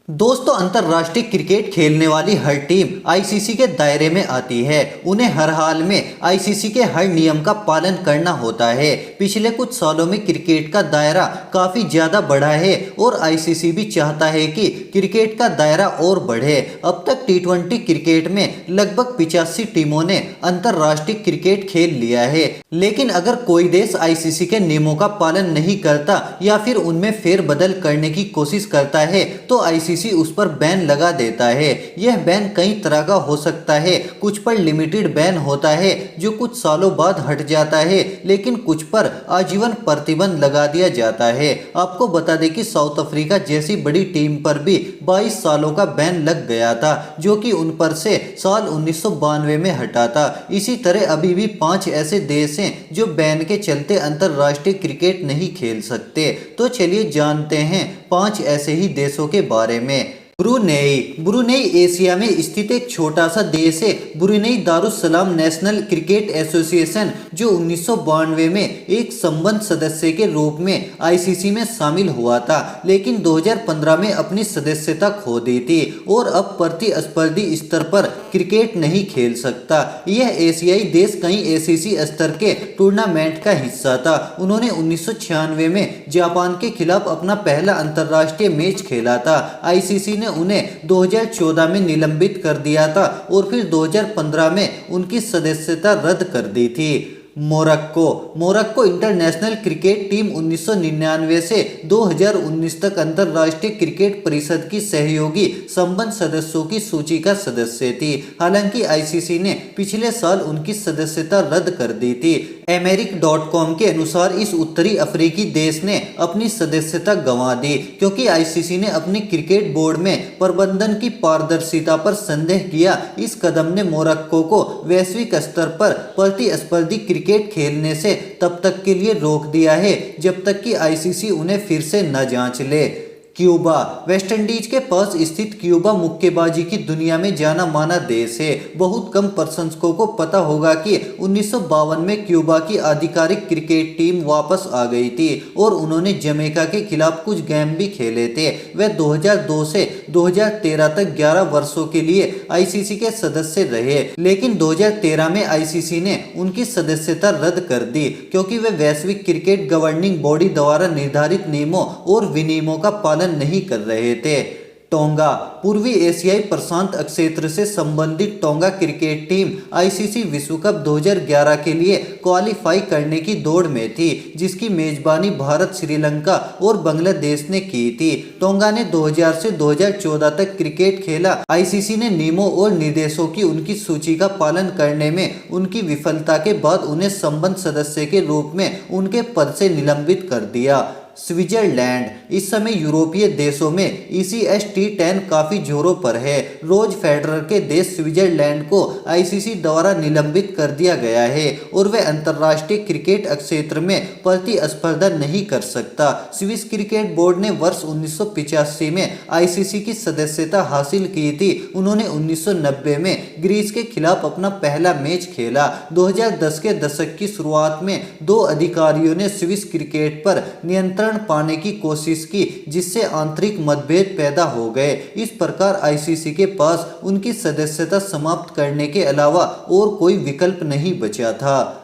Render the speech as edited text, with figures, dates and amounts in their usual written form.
दोस्तों, अंतर्राष्ट्रीय क्रिकेट खेलने वाली हर टीम आईसीसी के दायरे में आती है। उन्हें हर हाल में आईसीसी के हर नियम का पालन करना होता है। पिछले कुछ सालों में क्रिकेट का दायरा काफ़ी ज़्यादा बढ़ा है और आईसीसी भी चाहता है कि क्रिकेट का दायरा और बढ़े। अब तक टी20 क्रिकेट में लगभग 85 टीमों ने अंतर्राष्ट्रीय क्रिकेट खेल लिया है। लेकिन अगर कोई देश आईसीसी के नियमों का पालन नहीं करता या फिर उनमें फेरबदल करने की कोशिश करता है तो आईसीसी उस पर बैन लगा देता है। यह बैन कई तरह का हो सकता है। कुछ पर लिमिटेड बैन होता है जो कुछ सालों बाद हट जाता है, लेकिन कुछ पर आजीवन प्रतिबंध लगा दिया जाता है। आपको बता दें कि साउथ अफ्रीका जैसी बड़ी टीम पर भी 22 सालों का बैन लग गया था, जो कि उन पर से साल 1992 में हटा था। इसी तरह अभी भी 5 ऐसे देश हैं जो बैन के चलते अंतर्राष्ट्रीय क्रिकेट नहीं खेल सकते। तो चलिए जानते हैं 5 ऐसे ही देशों के बारे में। ब्रुनेई एशिया में स्थित एक छोटा सा देश है। Brunei Darussalam national cricket association, जो 1992 में एक संबद्ध सदस्य के रूप में आईसीसी में शामिल हुआ था, लेकिन 2015 में अपनी सदस्यता खो दी थी और अब प्रतिस्पर्धी स्तर पर क्रिकेट नहीं खेल सकता। यह एशियाई देश कई एसीसी स्तर के टूर्नामेंट का हिस्सा था। उन्होंने 1996 में जापान के खिलाफ अपना पहला अंतर्राष्ट्रीय मैच खेला था। आईसीसी ने उन्हें 2014 में निलंबित कर दिया था और फिर 2015 में उनकी सदस्यता रद्द कर दी थी। मोरक्को इंटरनेशनल क्रिकेट टीम 1999 से 2019 तक अंतर्राष्ट्रीय क्रिकेट परिषद की सहयोगी संबद्ध सदस्यों की सूची का सदस्य थी। हालांकि आईसीसी ने पिछले साल उनकी सदस्यता रद्द कर दी थी। Americ.com के अनुसार इस उत्तरी अफ्रीकी देश ने अपनी सदस्यता गंवा दी क्योंकि आईसीसी ने अपने क्रिकेट बोर्ड में प्रबंधन की पारदर्शिता पर संदेह किया। इस कदम ने मोरक्को को वैश्विक स्तर पर प्रतिस्पर्धी क्रिकेट खेलने से तब तक के लिए रोक दिया है जब तक कि आईसीसी उन्हें फिर से न जांच ले। क्यूबा, वेस्टइंडीज के पास स्थित क्यूबा मुक्केबाजी की दुनिया में जाना माना देश है। बहुत कम प्रशंसकों को पता होगा कि 1952 में क्यूबा की आधिकारिक क्रिकेट टीम वापस आ गई थी और उन्होंने जमैका के खिलाफ कुछ गेम भी खेले थे। वे 2002 से 2013 तक 11 वर्षों के लिए आईसीसी के सदस्य रहे, लेकिन 2013 में आईसीसी ने उनकी सदस्यता रद्द कर दी क्योंकि वे वैश्विक क्रिकेट गवर्निंग बॉडी द्वारा निर्धारित नियमों और विनियमों का पालन नहीं कर रहे थे। टोंगा, पूर्वी एशियाई प्रशांत क्षेत्र से संबंधित टोंगा क्रिकेट टीम आईसीसी विश्व कप 2011 के लिए क्वालिफाई करने की दौड़ में थी, जिसकी मेजबानी भारत, श्रीलंका और बांग्लादेश ने की थी। टोंगा ने 2000 से 2014 तक क्रिकेट खेला। आईसीसी ने नियमों और निर्देशों की उनकी सूची का पालन करने में उनकी विफलता के बाद उन्हें संबद्ध सदस्य के रूप में उनके पद से निलंबित कर दिया। स्विट्जरलैंड, इस समय यूरोपीय देशों में ECS T10 काफी जोरों पर है। रोज फेडरर के देश स्विट्जरलैंड को आईसीसी द्वारा निलंबित कर दिया गया है और वे अंतर्राष्ट्रीय क्रिकेट क्षेत्र में प्रतिस्पर्धा नहीं कर सकता। स्विस क्रिकेट बोर्ड ने वर्ष 1985 में आईसीसी की सदस्यता हासिल की थी। उन्होंने 1990 में ग्रीस के खिलाफ अपना पहला मैच खेला। 2010 के दशक की शुरुआत में 2 अधिकारियों ने स्विस क्रिकेट पर नियंत्रण पाने की कोशिश की, जिससे आंतरिक मतभेद पैदा हो गए। इस प्रकार आईसीसी के पास उनकी सदस्यता समाप्त करने के अलावा और कोई विकल्प नहीं बचा था।